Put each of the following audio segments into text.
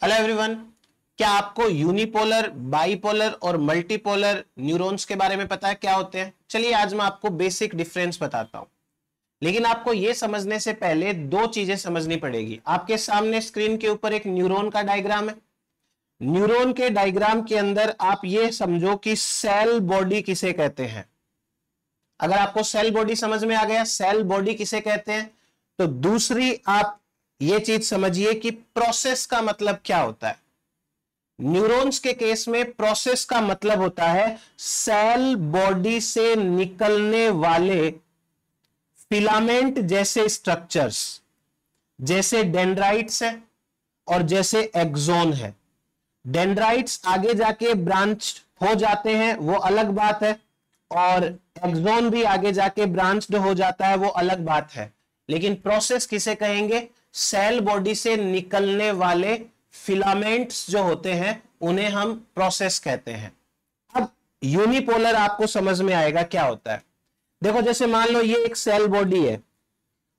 Hello everyone, क्या आपको unipolar, bipolar और मल्टीपोलर न्यूरॉन्स के बारे में पता है क्या होते हैं? चलिए आज मैं आपको बेसिक डिफरेंस बताता हूं, लेकिन आपको यह समझने से पहले दो चीजें समझनी पड़ेगी। आपके सामने स्क्रीन के ऊपर एक न्यूरॉन का डायग्राम है। न्यूरॉन के डायग्राम के अंदर आप ये समझो कि सेल बॉडी किसे कहते हैं। अगर आपको सेल बॉडी समझ में आ गया सेल बॉडी किसे कहते हैं, तो दूसरी आप ये चीज समझिए कि प्रोसेस का मतलब क्या होता है। न्यूरॉन्स के केस में प्रोसेस का मतलब होता है सेल बॉडी से निकलने वाले फिलामेंट जैसे स्ट्रक्चर्स, जैसे डेंड्राइट्स है और जैसे एक्सोन है। डेंड्राइट्स आगे जाके ब्रांच हो जाते हैं, वो अलग बात है, और एक्सोन भी आगे जाके ब्रांच्ड हो जाता है, वो अलग बात है। लेकिन प्रोसेस किसे कहेंगे? सेल बॉडी से निकलने वाले फिलामेंट्स जो होते हैं उन्हें हम प्रोसेस कहते हैं। अब यूनिपोलर आपको समझ में आएगा क्या होता है। देखो, जैसे मान लो ये एक सेल बॉडी है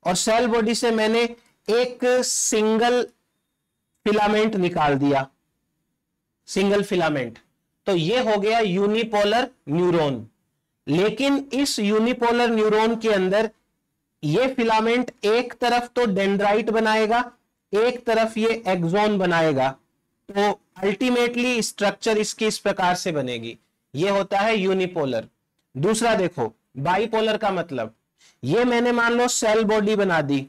और सेल बॉडी से मैंने एक सिंगल फिलामेंट निकाल दिया, सिंगल फिलामेंट, तो ये हो गया यूनिपोलर न्यूरॉन। लेकिन इस यूनिपोलर न्यूरॉन के अंदर ये फिलामेंट एक तरफ तो डेंड्राइट बनाएगा, एक तरफ ये एक्सोन बनाएगा, तो अल्टीमेटली स्ट्रक्चर इसकी इस प्रकार से बनेगी। ये होता है यूनिपोलर। दूसरा देखो, बाइपोलर का मतलब, ये मैंने मान लो सेल बॉडी बना दी,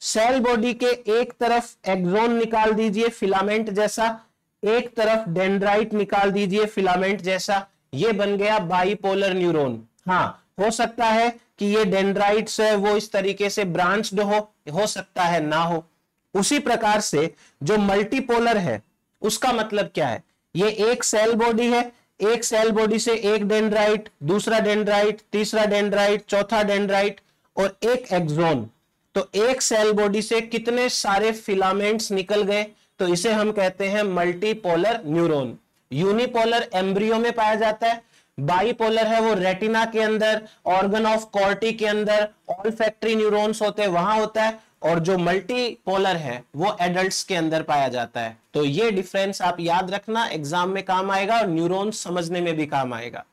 सेल बॉडी के एक तरफ एक्सोन निकाल दीजिए फिलामेंट जैसा, एक तरफ डेंड्राइट निकाल दीजिए फिलामेंट जैसा, ये बन गया बाइपोलर न्यूरॉन। हाँ, हो सकता है कि ये डेंड्राइट्स है वो इस तरीके से ब्रांच्ड हो सकता है ना हो। उसी प्रकार से जो मल्टीपोलर है उसका मतलब क्या है? ये एक सेल बॉडी है, एक सेल बॉडी से एक डेंड्राइट, दूसरा डेंड्राइट, तीसरा डेंड्राइट, चौथा डेंड्राइट और एक एक्सोन। तो एक सेल बॉडी से कितने सारे फिलामेंट्स निकल गए, तो इसे हम कहते हैं मल्टीपोलर न्यूरॉन। यूनिपोलर एम्ब्रियो में पाया जाता है, बाइपोलर है वो रेटिना के अंदर, ऑर्गन ऑफ कॉर्टी के अंदर, ऑल्फैक्टरी न्यूरॉन्स होते हैं वहां होता है, और जो मल्टीपोलर है वो एडल्ट्स के अंदर पाया जाता है। तो ये डिफरेंस आप याद रखना, एग्जाम में काम आएगा और न्यूरॉन्स समझने में भी काम आएगा।